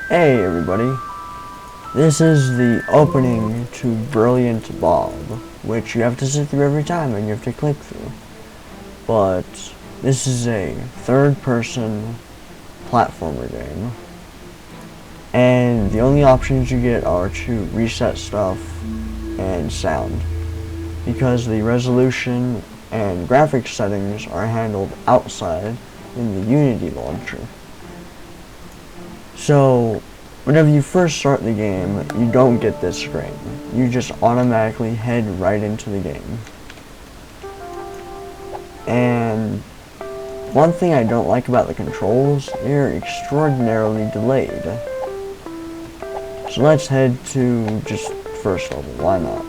Hey everybody, this is the opening to Brilliant Bob, which you have to sit through every time and you have to click through. But this is a third-person platformer game, and the only options you get are to reset stuff and sound, because the resolution and graphics settings are handled outside in the Unity launcher. So, whenever you first start the game, you don't get this screen. You just automatically head right into the game. And one thing I don't like about the controls, they're extraordinarily delayed. So let's head to just first level, why not?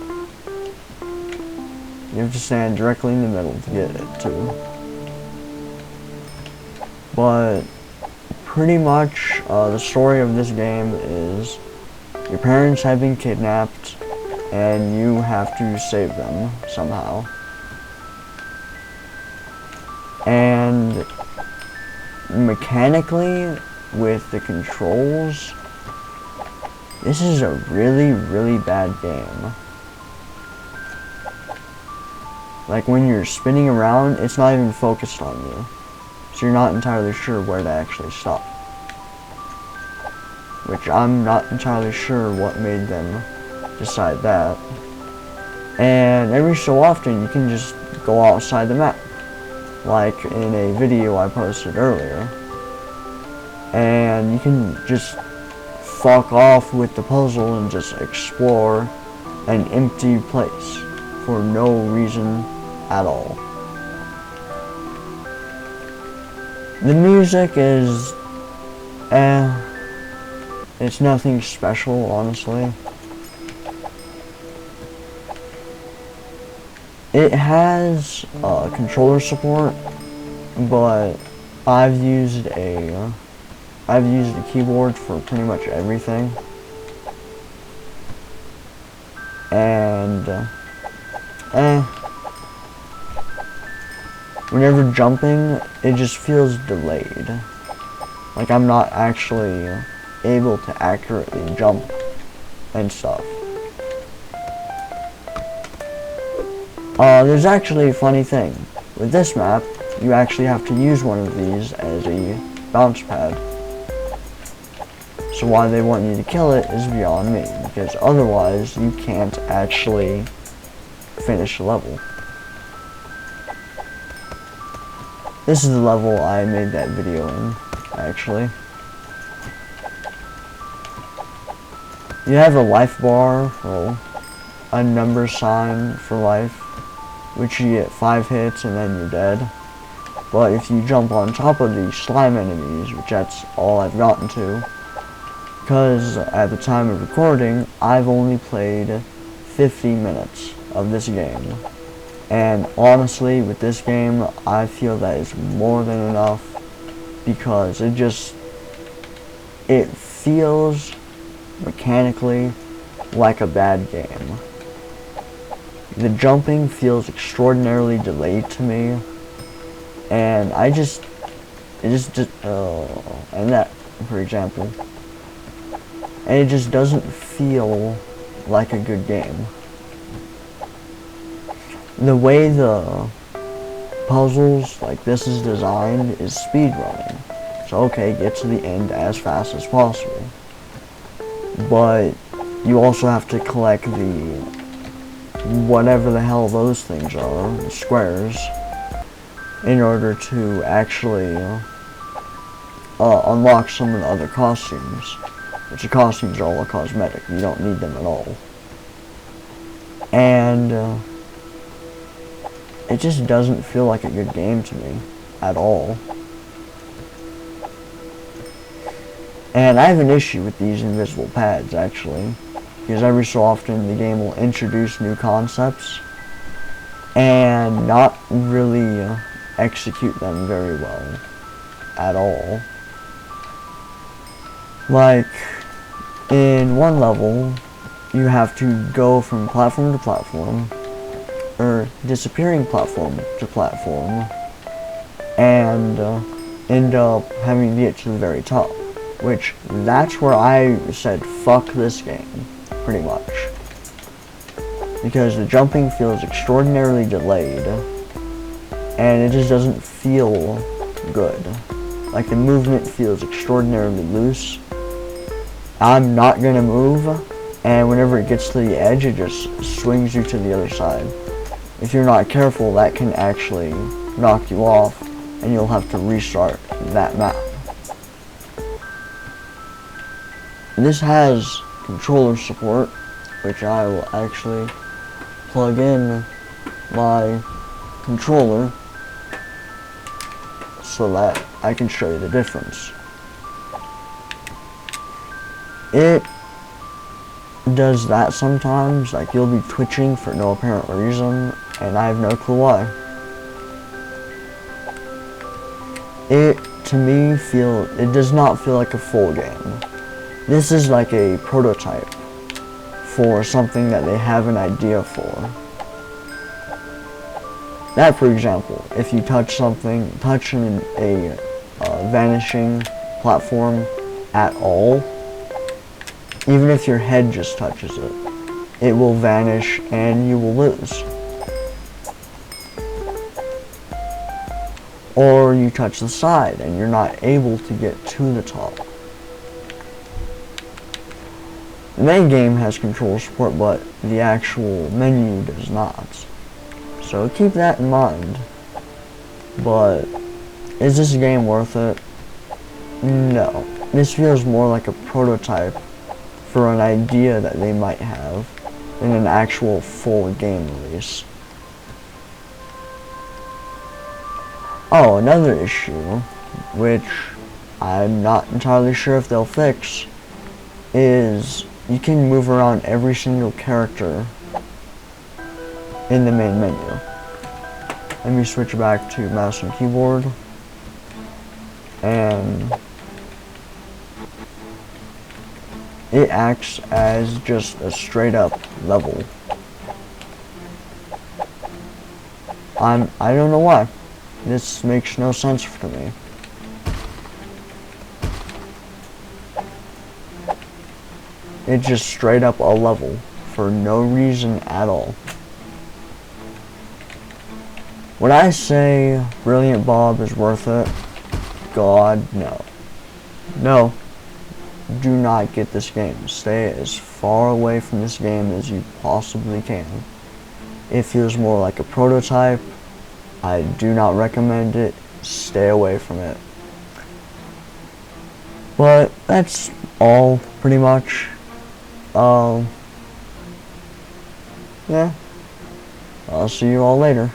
You have to stand directly in the middle to get it too. But pretty much, the story of this game is your parents have been kidnapped and you have to save them somehow. And mechanically, with the controls, this is a really bad game. Like when you're spinning around, it's not even focused on you. So you're not entirely sure where to actually stop. Which I'm not entirely sure what made them decide that. And every so often you can just go outside the map. Like in a video I posted earlier. And you can just fuck off with the puzzle and just explore an empty place for no reason at all. The music is, it's nothing special, honestly. It has controller support, but I've used a keyboard for pretty much everything, and whenever jumping, it just feels delayed. Like I'm not actually able to accurately jump and stuff. There's actually a funny thing. With this map, you actually have to use one of these as a bounce pad. So why they want you to kill it is beyond me, because otherwise you can't actually finish the level. This is the level I made that video in, actually. You have a life bar, or a number sign for life, which you get 5 hits and then you're dead. But if you jump on top of the slime enemies, which that's all I've gotten to, because at the time of recording, I've only played 50 minutes of this game. And honestly, with this game, I feel that is more than enough, because it feels mechanically like a bad game. The jumping feels extraordinarily delayed to me, and and that, for example, and it just doesn't feel like a good game. The way the puzzles like this is designed is speedrunning. So okay, get to the end as fast as possible. But you also have to collect the whatever the hell those things are, the squares, in order to actually unlock some of the other costumes. Which the costumes are all cosmetic, you don't need them at all. And it just doesn't feel like a good game to me at all. And I have an issue with these invisible pads, actually, because every so often the game will introduce new concepts and not really execute them very well at all. Like, in one level, you have to go from platform to platform, or disappearing platform to platform, and end up having to get to the very top. which that's where I said fuck this game, pretty much. Because the jumping feels extraordinarily delayed, and it just doesn't feel good. Like, the movement feels extraordinarily loose. I'm not gonna move, and whenever it gets to the edge, it just swings you to the other side. If you're not careful, that can actually knock you off, and you'll have to restart that map. This has controller support, which I will actually plug in my controller so that I can show you the difference. It does that sometimes, like you'll be twitching for no apparent reason, and I have no clue why. It, to me, it does not feel like a full game. This is like a prototype for something that they have an idea for. That, for example, if you touch a vanishing platform at all, even if your head just touches it, it will vanish and you will lose. Or you touch the side and you're not able to get to the top. The main game has controller support, but the actual menu does not. So keep that in mind. But is this game worth it? No. This feels more like a prototype for an idea that they might have than an actual full game release. Oh, another issue, which I'm not entirely sure if they'll fix, is you can move around every single character in the main menu. Let me switch back to mouse and keyboard, and it acts as just a straight up level. I don't know why. This makes no sense to me. It's just straight up a level for no reason at all. When I say Brilliant Bob is worth it, God, no. No. Do not get this game. Stay as far away from this game as you possibly can. It feels more like a prototype. I do not recommend it. Stay away from it. But that's all, pretty much. Yeah. I'll see you all later.